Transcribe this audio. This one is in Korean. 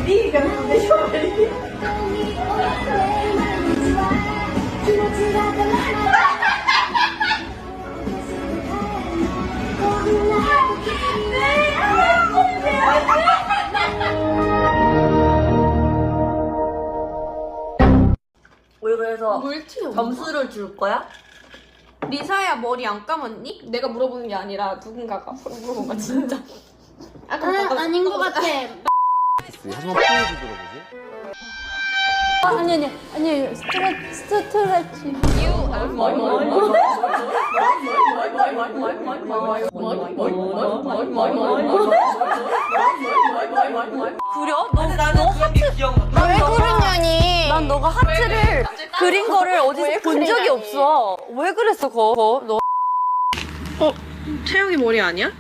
네가 내셔버리. 우리 그래서 물티가 점수를 줄 거야? 리사야 머리 안 감았니? 내가 물어보는 게 아니라 누군가가 물어본 거야 진짜. 아닌 것 같아. 한번 보여주더라 보지? 아니 스트레치. 그려? 너 하트 기억나? 왜 그러냐니? 난 너가 하트를 그린 거를 어디서 본 적이 없어. 왜 그랬어, 너? 채영이 머리 아니야?